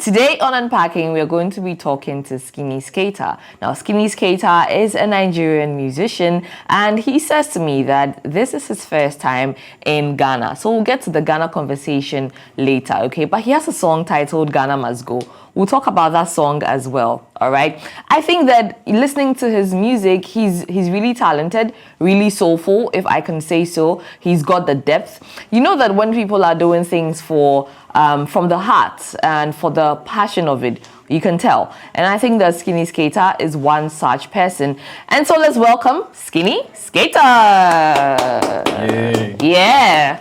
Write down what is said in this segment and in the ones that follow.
Today on Unpacking, we are going to be talking to Skinny Skater. Now, Skinny Skater is a Nigerian musician, and he says to me that this is his first time in Ghana. So we'll get to the Ghana conversation later, okay? But he has a song titled Ghana Must Go. We'll talk about that song as well, all right? I think that listening to his music, he's really talented, really soulful, if I can say so. He's got the depth. You know that when people are doing things from the heart and for the passion of it, you can tell. And I think that Skinny Skater is one such person. And so let's welcome Skinny Skater. Yay. Yeah.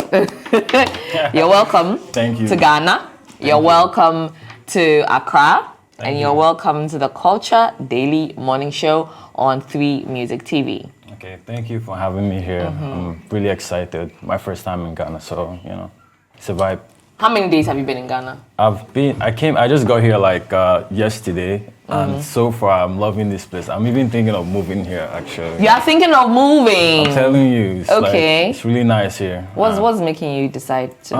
You're welcome. Thank you. To Ghana. You're welcome to Accra. And you're welcome to the Culture Daily Morning Show on 3 Music TV. Okay, thank you for having me here. I'm really excited. My first time in Ghana, so, you know, it's a vibe. How many days have you been in Ghana? I just got here like yesterday, and so far I'm loving this place. I'm even thinking of moving here, actually. You are thinking of moving? I'm telling you, it's okay. It's really nice here. What's making you decide to?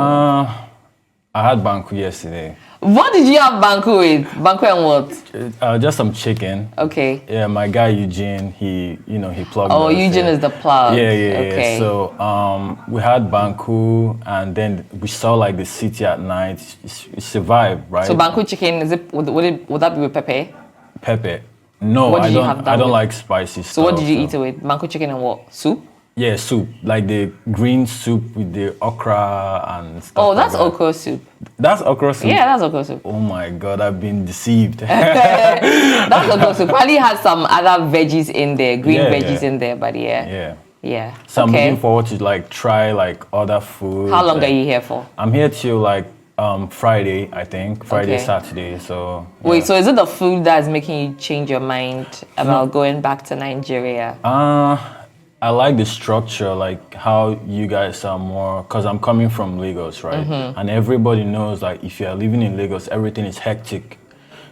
I had banku yesterday. What did you have banku with? Banku and what? Just some chicken. Okay. Yeah, my guy Eugene, he plugged. Oh, Eugene is the plug. Yeah. Okay. So we had banku, and then we saw like the city at night. It's a vibe, right? So banku chicken, would that be with pepper? Pepper. No, I don't like spicy stuff. So what did you eat it with? Banku chicken and what? Soup? Yeah, soup. Like the green soup with the okra and stuff. Oh, that's like that. okra soup. That's okra soup? Yeah, that's okra soup. Oh my God, I've been deceived. That's okra soup. Probably has some other veggies in there, green veggies in there, but yeah. Yeah. So I'm looking forward to like try like other food. How long are you here for? I'm here till like Friday, I think. Friday, Saturday. So yeah. Wait, so is it the food that's making you change your mind about going back to Nigeria? I like the structure, like how you guys are more, because I'm coming from Lagos, right? And everybody knows like if you're living in Lagos, everything is hectic,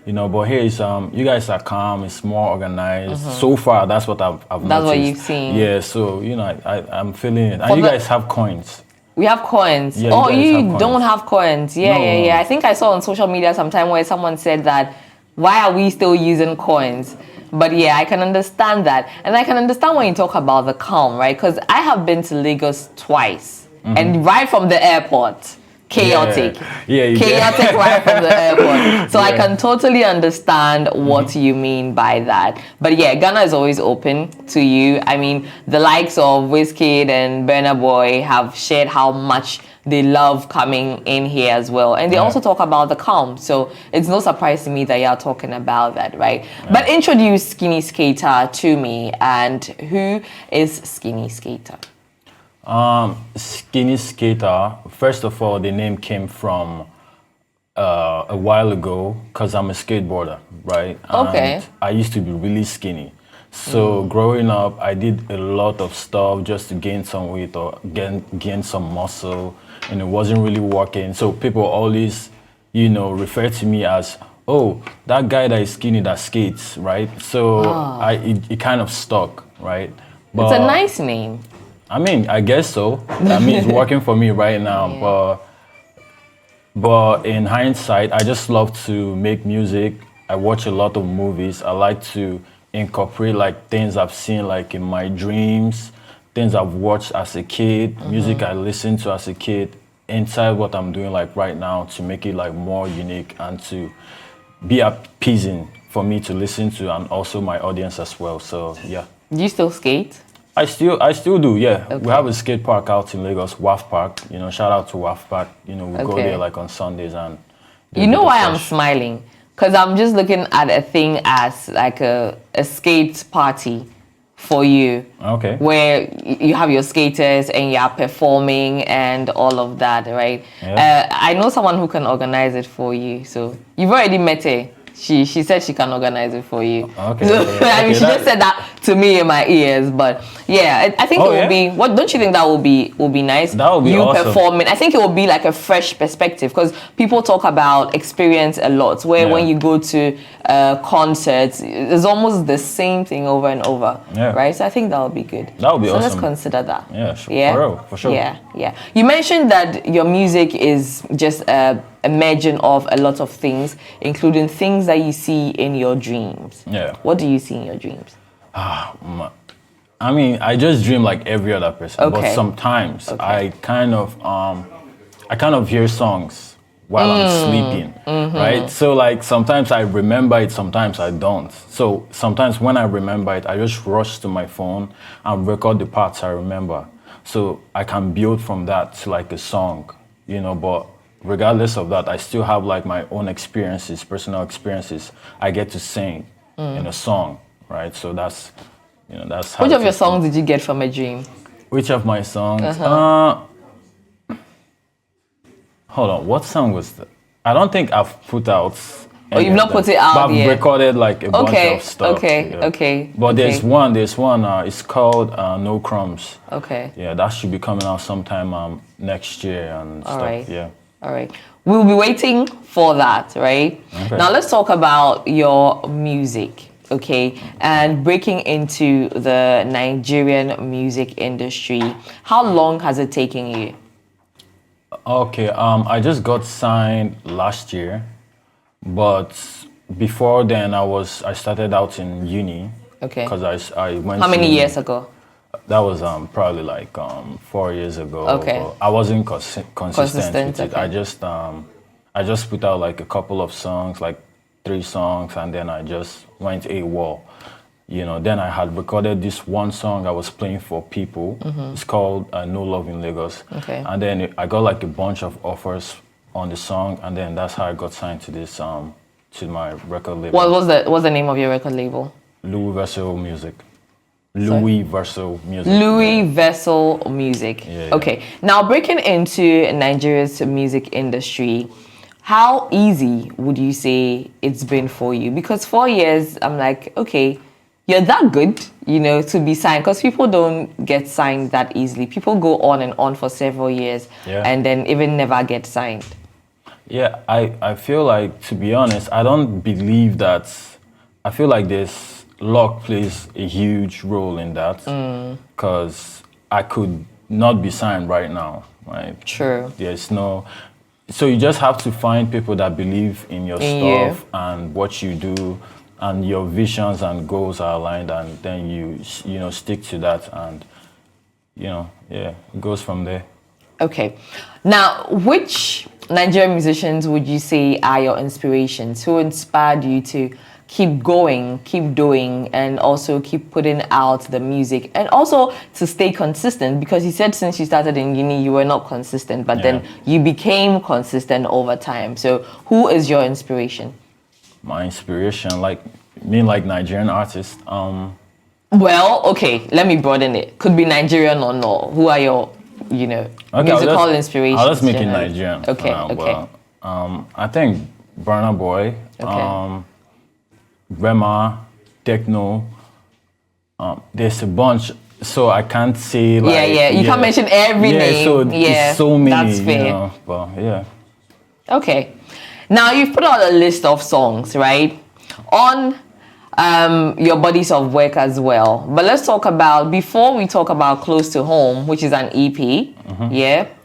you know, but here is, you guys are calm, it's more organized. So far, that's what I've noticed. That's what you've seen? Yeah, so, you know, I'm feeling it. And you guys have coins. We have coins. Yeah, you don't have coins. Yeah. I think I saw on social media sometime where someone said that, why are we still using coins? But yeah, I can understand that. And I can understand when you talk about the calm, right? Because I have been to Lagos twice. And right from the airport, chaotic. Yeah, chaotic right from the airport. So I can totally understand what you mean by that. But yeah, Ghana is always open to you. I mean, the likes of Wizkid and Burna Boy have shared how much they love coming in here as well. And they also talk about the calm. So it's no surprise to me that you're talking about that, right? But introduce Skinny Skater to me. And who is Skinny Skater? Skinny Skater, first of all, the name came from a while ago because I'm a skateboarder, right? Okay. And I used to be really skinny. So growing up, I did a lot of stuff just to gain some weight or gain some muscle, and it wasn't really working. So people always, refer to me as, oh, that guy that is skinny that skates, right? So it kind of stuck, right? But it's a nice name. I mean, I guess so. I mean, it's working for me right now. But in hindsight, I just love to make music. I watch a lot of movies. I like to incorporate like things I've seen like in my dreams, things I've watched as a kid, music I listened to as a kid, inside what I'm doing like right now to make it like more unique and to be appeasing for me to listen to and also my audience as well. So yeah. Do you still skate? I still do, yeah. Okay. We have a skate park out in Lagos, WAF Park. Shout out to WAF Park. We go there like on Sundays and. You know why I'm smiling? Because I'm just looking at a thing as like a skate party for you. Okay. Where you have your skaters and you're performing and all of that, right? Yeah. I know someone who can organize it for you. So you've already met her. She said she can organize it for you. Okay. So, I mean, she just said that to me in my ears. But yeah, I think Oh, it will yeah? be. What don't you think that will be nice? That would be you awesome. performing. I think it will be like a fresh perspective because people talk about experience a lot. Where Yeah. when you go to concerts, it's almost the same thing over and over. Yeah. Right. So I think that would be good. That would be so let's awesome. consider that. Yeah, sure. Yeah. For real, for sure. Yeah. Yeah. You mentioned that your music is just a merging of a lot of things, including things that you see in your dreams. Yeah. What do you see in your dreams? I mean, I just dream like every other person, Okay. but sometimes Okay. I kind of hear songs while I'm sleeping, right? So like sometimes I remember it, sometimes I don't. So sometimes when I remember it, I just rush to my phone and record the parts I remember. So I can build from that to like a song, but regardless of that, I still have like my own experiences, personal experiences I get to sing in a song, right? So that's how Which it of your is. songs did you get from a dream? Which of my songs? Hold on, what song was that? I don't think I've put out. Oh, you've any not of them, put it out but I've yet. recorded like a bunch Okay, of stuff. okay, yeah. okay, But okay. there's one. It's called No Crumbs. Okay. Yeah, that should be coming out sometime next year and All stuff. right. Yeah. All right. We'll be waiting for that, right? Okay. Now let's talk about your music, okay? And breaking into the Nigerian music industry. How long has it taken you? Okay. I just got signed last year, but before then I started out in uni. Okay. Because I went. How many to- years ago? That was probably like 4 years ago. Okay. But I wasn't consistent with it. Okay. I just put out like a couple of songs, like 3 songs, and then I just went AWOL. Then I had recorded this one song I was playing for people. It's called No Love in Lagos. Okay. And then I got like a bunch of offers on the song, and then that's how I got signed to this to my record label. What's the name of your record label? Louis Versal Music. Louis Versal Music. Louis Vessel Music. Yeah. Okay. Now breaking into Nigeria's music industry, how easy would you say it's been for you? Because 4 years, I'm like, okay, you're that good, to be signed. Because people don't get signed that easily. People go on and on for several years and then even never get signed. Yeah, I feel like, to be honest, I don't believe that. I feel like this luck plays a huge role in that, because I could not be signed right now, right? True. There's no. So you just have to find people that believe in your stuff and what you do, and your visions and goals are aligned, and then you stick to that, and it goes from there. Okay. Now, which Nigerian musicians would you say are your inspirations? Who inspired you to keep going, keep doing, and also keep putting out the music, and also to stay consistent? Because you said since you started in uni, you were not consistent, but then you became consistent over time. So who is your inspiration? My inspiration, like Nigerian artists. Well, okay, let me broaden it. Could be Nigerian or no. Who are your, musical inspirations? I'll just make it generally? Nigerian. Okay, for now, okay. But, I think Burna Boy, Okay. Rema, Techno. There's a bunch, so I can't say like. You can't mention every name. So there's so many. That's fair. But yeah. Okay. Now you've put out a list of songs, right? On your bodies of work as well. But let's talk about, before we talk about Close to Home, which is an EP,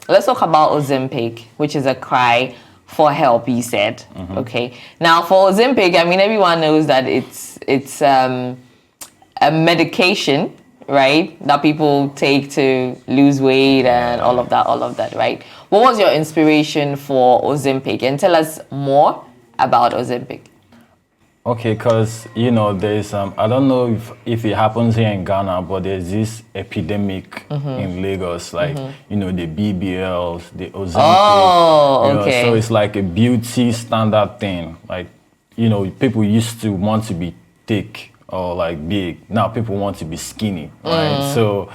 let's talk about Ozempic, which is a cry for help, you said. Okay. Now for Ozempic, I mean, everyone knows that it's a medication, right? That people take to lose weight and all of that, right? What was your inspiration for Ozempic? And tell us more about Ozempic. Okay, because there's I don't know if it happens here in Ghana, but there's this epidemic in Lagos, like the BBLs, the Ozempic. Oh, okay. So it's like a beauty standard thing. Like people used to want to be thick or like big. Now people want to be skinny, right? So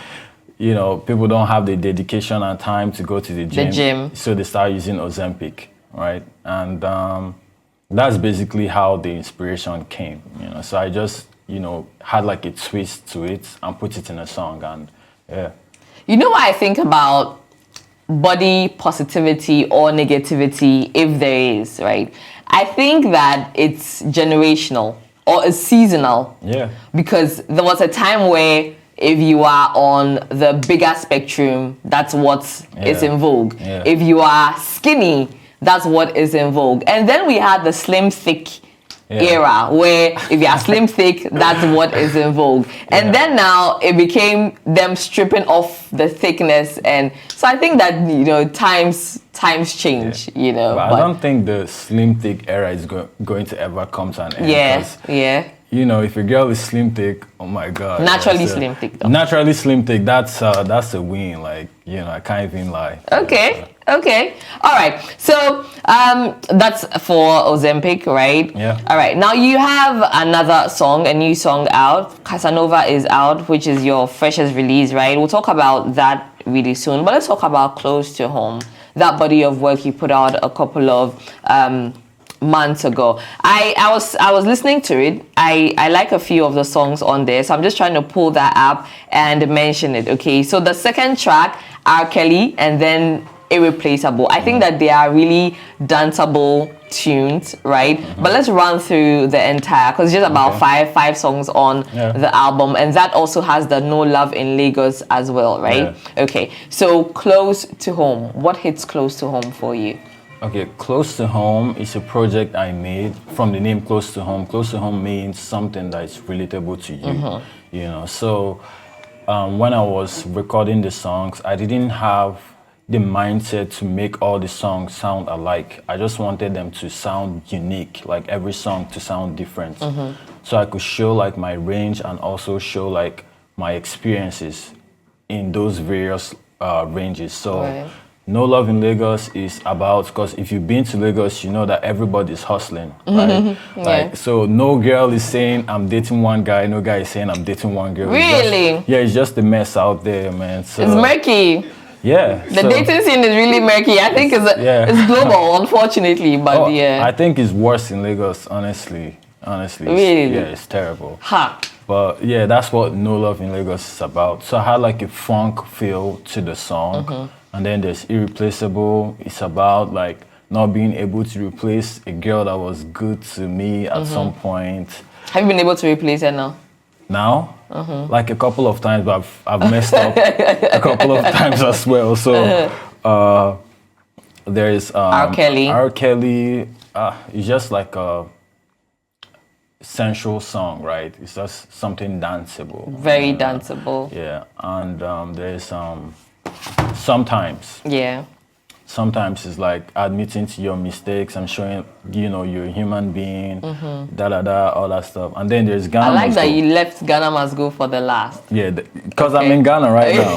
people don't have the dedication and time to go to the gym. So they start using Ozempic, right? And that's basically how the inspiration came. So I just had like a twist to it and put it in a song. And yeah. You know what I think about body positivity or negativity, if there is, right? I think that it's generational or it's seasonal. Yeah. Because there was a time where if you are on the bigger spectrum, that's what is in vogue. Yeah. If you are skinny, that's what is in vogue. And then we had the slim, thick era where if you are slim, thick, that's what is in vogue. And then now it became them stripping off the thickness. And so I think that, times change, But I don't think the slim, thick era is going to ever come to an end. Yeah. If a girl is slim thick, oh my God. Naturally slim thick though. Naturally slim thick, that's a win. Like, I can't even lie. Okay. All right. So that's for Ozempic, right? Yeah. All right. Now you have another song, a new song out. Casanova is out, which is your freshest release, right? We'll talk about that really soon. But let's talk about Close to Home, that body of work you put out a couple of months ago. I was listening to it. I like a few of the songs on there, so I'm just trying to pull that up and mention it. Okay, so the second track, R. Kelly, and then Irreplaceable. I think that they are really danceable tunes, right? But let's run through the entire, because it's just about five songs on the album, and that also has the No Love in Lagos as well, right? Okay, so Close to Home. What hits Close to Home for you? Okay, Close to Home is a project I made from the name Close to Home. Close to Home means something that is relatable to you, So when I was recording the songs, I didn't have the mindset to make all the songs sound alike. I just wanted them to sound unique, like every song to sound different. So I could show like my range and also show like my experiences in those various ranges. So No Love in Lagos is about, because if you've been to Lagos, you know that everybody's hustling, right? Like, so no girl is saying I'm dating one guy, no guy is saying I'm dating one girl. Really? It's just a mess out there, man. So, it's murky. Yeah. The dating scene is really murky. I think it's global, unfortunately, but I think it's worse in Lagos, honestly. Really? Yeah, it's terrible. But yeah, that's what No Love in Lagos is about. So I had like a funk feel to the song. And then there's Irreplaceable. It's about like not being able to replace a girl that was good to me at some point. Have you been able to replace her now? Now? Like a couple of times, but I've messed up a couple of times as well. So there is R. Kelly. R. Kelly, it's just like a sensual song, right? It's just something danceable. Very danceable. Yeah, and there's sometimes. Yeah. Sometimes it's like admitting to your mistakes and showing, you're a human being, all that stuff. And then there's Ghana. I like that you left Ghana Must Go for the last. Yeah, because I'm in Ghana right now.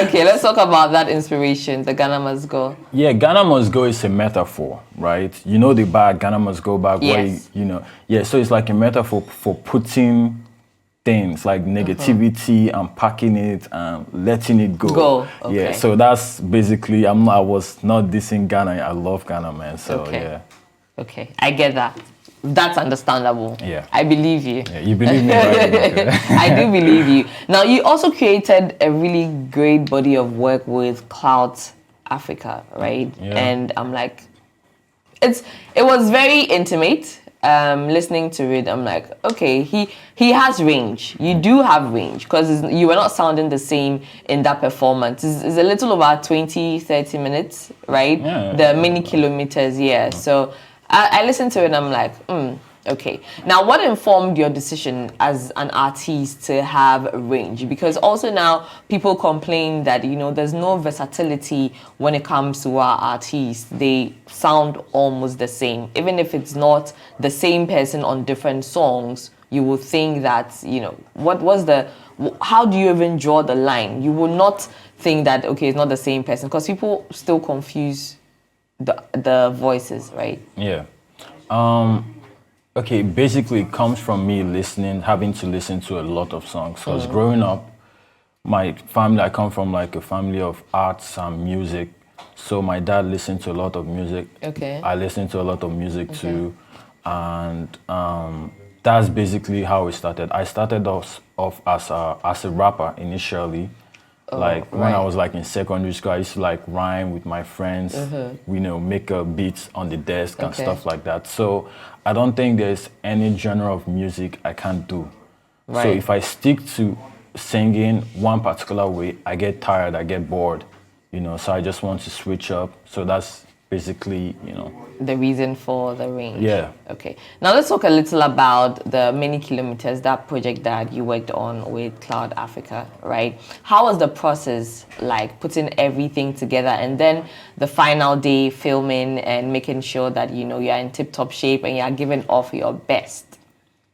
Okay, let's talk about that inspiration, the Ghana Must Go. Yeah, Ghana Must Go is a metaphor, right? You know the bag, Ghana Must Go bag, yes. where so it's like a metaphor for putting things like negativity and packing it and letting it go. Okay. Yeah, so that's basically, I was not dissing Ghana. I love Ghana, man. So yeah. Okay, I get that. That's understandable. Yeah. I believe you. Yeah, you believe me, right? Okay. I do believe you. Now, you also created a really great body of work with Clouds Africa, right? Yeah. And I'm like, it was very intimate. Listening to it, I'm like, okay, he has range. You do have range, because you were not sounding the same in that performance. It's a little over 20-30 minutes, right? Yeah. The many kilometers, yeah. So I listened to it and I'm like, okay. Now, what informed your decision as an artist to have range? Because also now people complain that, there's no versatility when it comes to our artists. They sound almost the same. Even if it's not the same person on different songs, you will think that, how do you even draw the line? You will not think that, okay, it's not the same person, because people still confuse the voices, right? Yeah. Okay, basically it comes from me having to listen to a lot of songs. Because growing up, my family, I come from like a family of arts and music. So my dad listened to a lot of music. Okay. I listened to a lot of music too. And that's basically how it started. I started off as a rapper initially. Like when I was like in secondary school, I used to like rhyme with my friends, make a beats on the desk and stuff like that. So I don't think there's any genre of music I can't do. Right. So if I stick to singing one particular way, I get tired, I get bored, so I just want to switch up. So that's basically, the reason for the range. Yeah. Okay. Now let's talk a little about the Many Kilometers, that project that you worked on with Cloud Africa, right? How was the process like, putting everything together and then the final day filming and making sure that, you're in tip-top shape and you're giving off your best?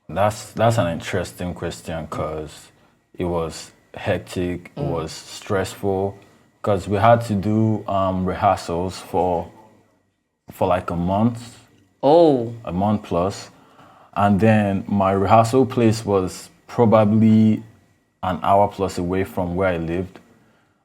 That's an interesting question because it was hectic, it was stressful because we had to do rehearsals for like a month. A month plus. And then my rehearsal place was probably an hour plus away from where I lived.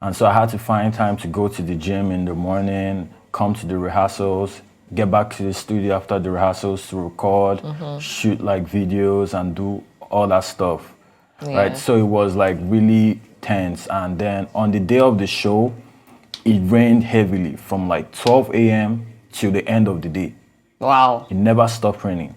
And so I had to find time to go to the gym in the morning, come to the rehearsals, get back to the studio after the rehearsals to record, shoot like videos and do all that stuff. Yeah. Right? So it was like really tense. And then on the day of the show, it rained heavily from like 12 a.m. till the end of the day. Wow. It never stopped raining.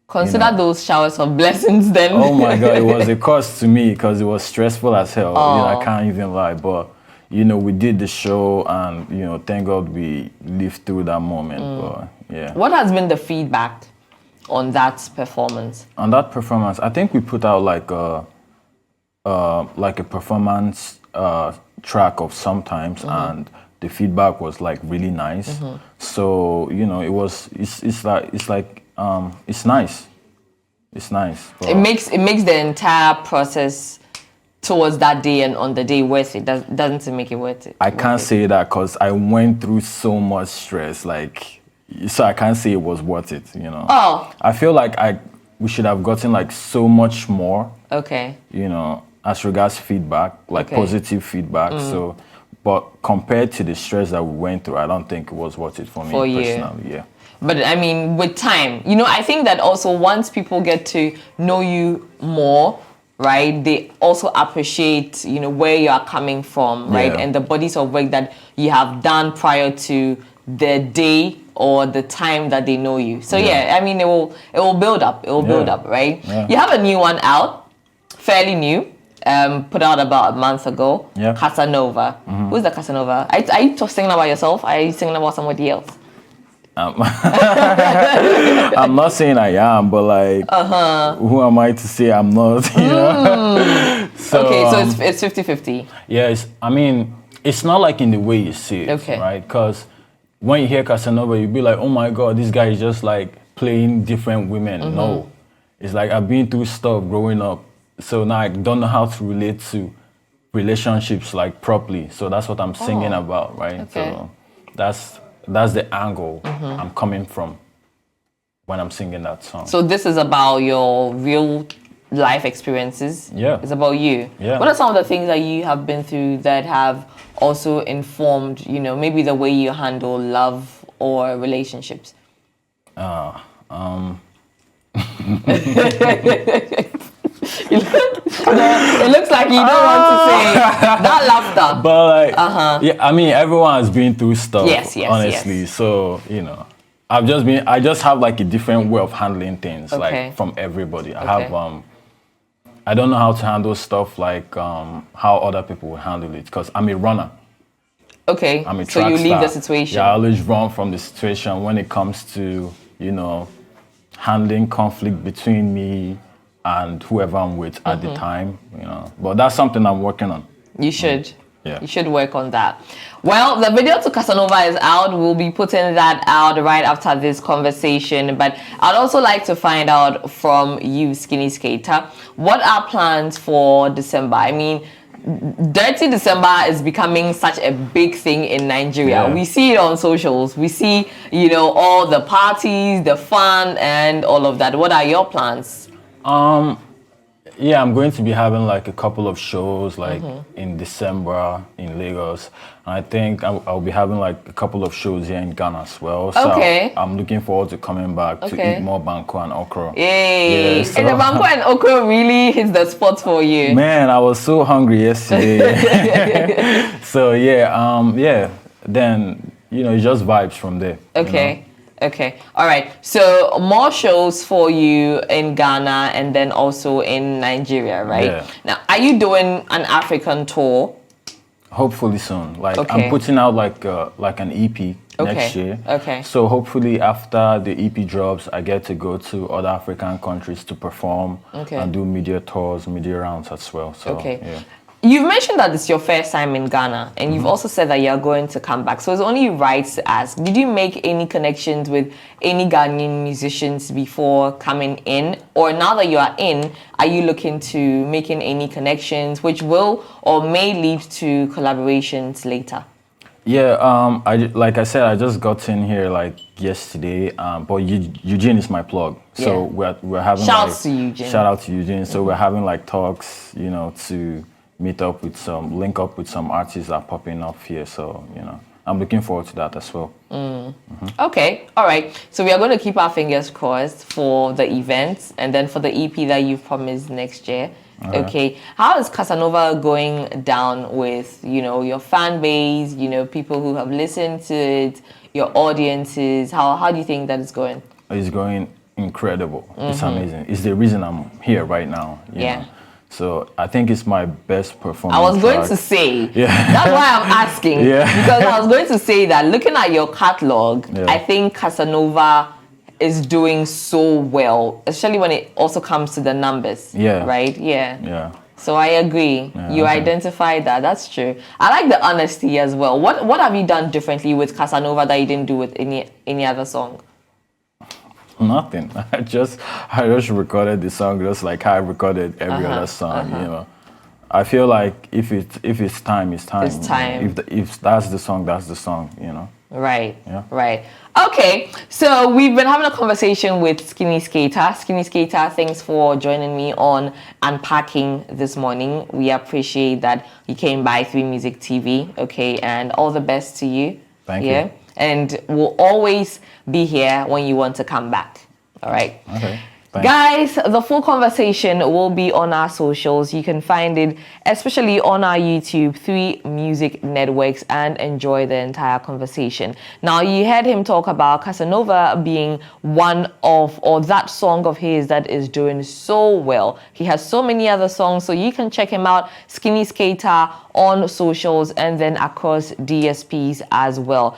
Consider those showers of blessings then. Oh my God, it was a cost to me because it was stressful as hell. I can't even lie. But, we did the show and, thank God we lived through that moment. But, yeah. What has been the feedback on that performance? On that performance, I think we put out like a performance track of Sometimes and the feedback was like really nice. So, it's nice. It's nice. It makes the entire process towards that day and on the day worth it. Doesn't it make it worth it? I can't say that because I went through so much stress, so I can't say it was worth it, Oh. I feel like we should have gotten like so much more. Okay. As regards feedback, like positive feedback. So, but compared to the stress that we went through, I don't think it was worth it for me personally. Yeah. But I mean, with time, I think that also once people get to know you more, right, they also appreciate, where you are coming from, right, and the bodies of work that you have done prior to the day or the time that they know you. So I mean, it will build up. It will build up, right? Yeah. You have a new one out, fairly new. Put out about a month ago. Yeah. Casanova. Who's the Casanova? Are you just singing about yourself? Are you singing about somebody else? I'm not saying I am, but like, who am I to say I'm not? So, okay, so it's 50-50. Yeah, it's not like in the way you see it, Okay. right? Because when you hear Casanova, you'll be like, oh my God, this guy is just like playing different women. No, it's like I've been through stuff growing up. So now I don't know how to relate to relationships like properly. So that's what I'm singing about, right? Okay. So that's the angle I'm coming from when I'm singing that song. So this is about your real life experiences. Yeah. It's about you. Yeah. What are some of the things that you have been through that have also informed, maybe the way you handle love or relationships? It looks like you don't want to say that laughter. But like, everyone has been through stuff. Yes, honestly. yes. So I just have like a different way of handling things, Okay. like from everybody. I don't know how to handle stuff like how other people will handle it because I'm a runner. Okay. I'm a so track you leave the star. situation. Yeah, I always run from the situation when it comes to handling conflict between me and whoever I'm with at the time, But that's something I'm working on. You should. Yeah. You should work on that. Well, the video to Casanova is out. We'll be putting that out right after this conversation. But I'd also like to find out from you, Skinny Skater, what are plans for December? I mean, Dirty December is becoming such a big thing in Nigeria. Yeah. We see it on socials. We see, all the parties, the fun, and all of that. What are your plans? Yeah, I'm going to be having like a couple of shows like in December in Lagos. And I think I'll be having like a couple of shows here in Ghana as well. So Okay. I'm looking forward to coming back to Okay. eat more banku and okra. Yay! Yeah, so- And the banku and okra really hits the spot for you. Man, I was so hungry yesterday. So yeah. Then it just vibes from there. Okay. Okay. All right. So more shows for you in Ghana and then also in Nigeria, right? Yeah. Now, are you doing an African tour? Hopefully soon. Like Okay. I'm putting out like an EP next year. Okay. So hopefully after the EP drops, I get to go to other African countries to perform Okay. and do media tours, media rounds as well. So Okay. yeah. You've mentioned that it's your first time in Ghana, and you've also said that you're going to come back. So it's only right to ask, did you make any connections with any Ghanaian musicians before coming in? Or now that you are in, are you looking to making any connections which will or may lead to collaborations later? Yeah, like I said, I just got in here like yesterday. But Eugene is my plug, so we're having Shouts to Eugene. Shout out to Eugene. So we're having like talks, to meet up with link up with some artists that are popping up here. So I'm looking forward to that as well. Okay, all right. So we are going to keep our fingers crossed for the events and then for the EP that you've promised next year. Okay. How is Casanova going down with, your fan base, people who have listened to it, your audiences? How do you think that is going? It's going incredible. It's amazing. It's the reason I'm here right now. you Yeah. know. So I think it's my best performance. I was going track. to say, Yeah. that's why I'm asking. Yeah. Because I was going to say that looking at your catalog, Yeah. I think Casanova is doing so well, especially when it also comes to the numbers. Yeah. Right? Yeah. Yeah. So I agree. You okay. identified that. That's true. I like the honesty as well. What have you done differently with Casanova that you didn't do with any other song? Nothing. I just recorded the song just like how I recorded every other song. I feel like if it's time, it's time. It's time. If that's the song, that's the song. Right. Yeah. Right. Okay. So we've been having a conversation with Skinny Skater. Skinny Skater, thanks for joining me on Unpacking this morning. We appreciate that you came by 3 Music TV. Okay, and all the best to you. Thank you. And we'll always be here when you want to come back. All right. Okay. Guys, the full conversation will be on our socials. You can find it, especially on our YouTube, 3 Music Networks, and enjoy the entire conversation. Now, you heard him talk about Casanova being one of, or that song of his that is doing so well. He has so many other songs, so you can check him out, Skinny Skater, on socials and then across DSPs as well.